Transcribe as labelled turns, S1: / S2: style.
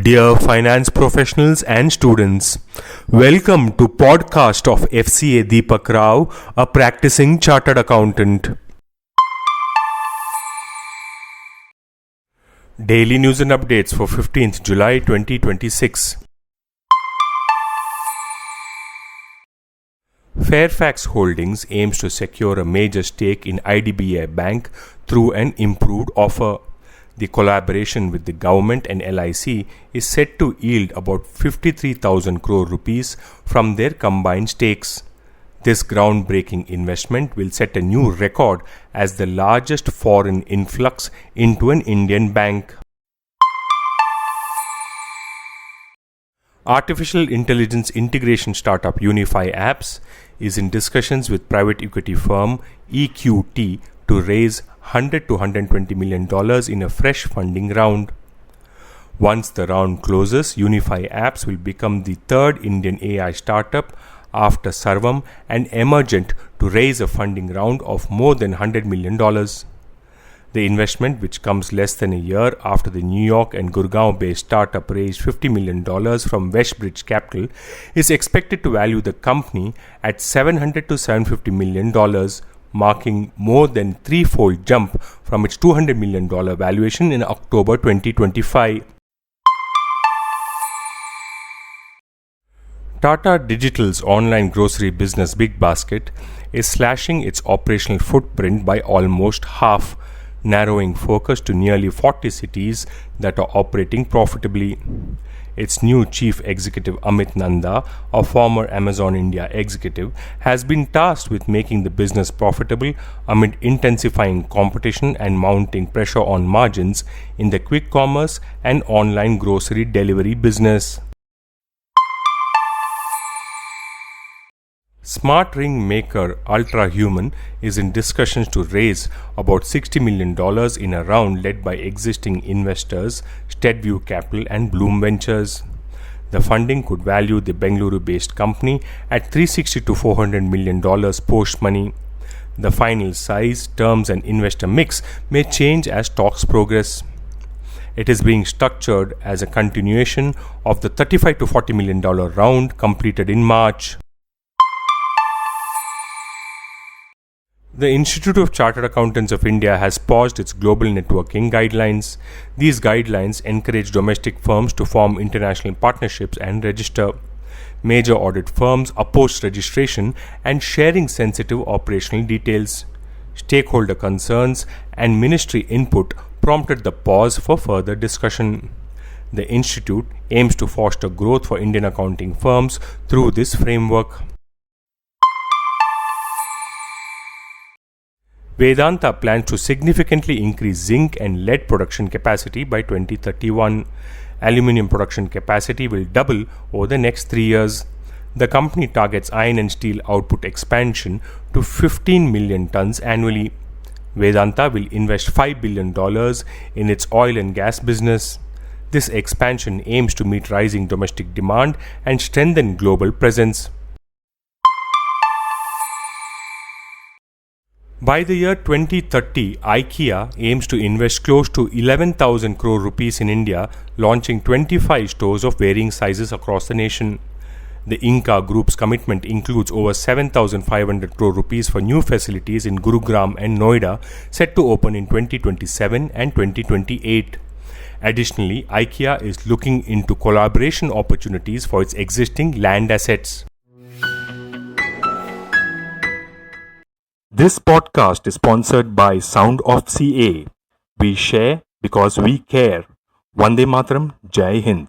S1: Dear finance professionals and students, welcome to podcast of Fca Deepak Rao, a practicing chartered accountant. Daily news and updates for 15th July 2026. Fairfax Holdings aims to secure a major stake in IDBI Bank through an improved offer. The collaboration with the government and LIC is set to yield about 53,000 crore rupees from their combined stakes. This groundbreaking investment will set a new record as the largest foreign influx into an Indian bank. Artificial intelligence integration startup UnifyApps is in discussions with private equity firm EQT to raise $100 to $120 million in a fresh funding round. Once the round closes, UnifyApps will become the third Indian AI startup after Sarvam and Emergent to raise a funding round of more than $100 million. The investment, which comes less than a year after the New York and Gurgaon-based startup raised $50 million from WestBridge Capital, is expected to value the company at $700 to $750 million, marking more than threefold jump from its $200 million valuation in October 2025. Tata Digital's online grocery business Big Basket is slashing its operational footprint by almost half, narrowing focus to nearly 40 cities that are operating profitably. Its new chief executive Amit Nanda, a former Amazon India executive, has been tasked with making the business profitable amid intensifying competition and mounting pressure on margins in the quick commerce and online grocery delivery business. Smart ring maker Ultrahuman is in discussions to raise about $60 million in a round led by existing investors Steadview Capital and Bloom Ventures. The funding could value the Bengaluru-based company at $360 to $400 million post-money. The final size, terms and investor mix may change as talks progress. It is being structured as a continuation of the $35 to $40 million round completed in March. The Institute of Chartered Accountants of India has paused its global networking guidelines. These guidelines encourage domestic firms to form international partnerships and register. Major audit firms oppose registration and sharing sensitive operational details. Stakeholder concerns and ministry input prompted the pause for further discussion. The institute aims to foster growth for Indian accounting firms through this framework. Vedanta plans to significantly increase zinc and lead production capacity by 2031. Aluminium production capacity will double over the next 3 years. The company targets iron and steel output expansion to 15 million tons annually. Vedanta will invest $5 billion in its oil and gas business. This expansion aims to meet rising domestic demand and strengthen global presence. By the year 2030, IKEA aims to invest close to 11,000 crore rupees in India, launching 25 stores of varying sizes across the nation. The Inca Group's commitment includes over 7,500 crore rupees for new facilities in Gurugram and Noida, set to open in 2027 and 2028. Additionally, IKEA is looking into collaboration opportunities for its existing land assets. This podcast is sponsored by Sound of CA. We share because we care. Vande Mataram, Jai Hind.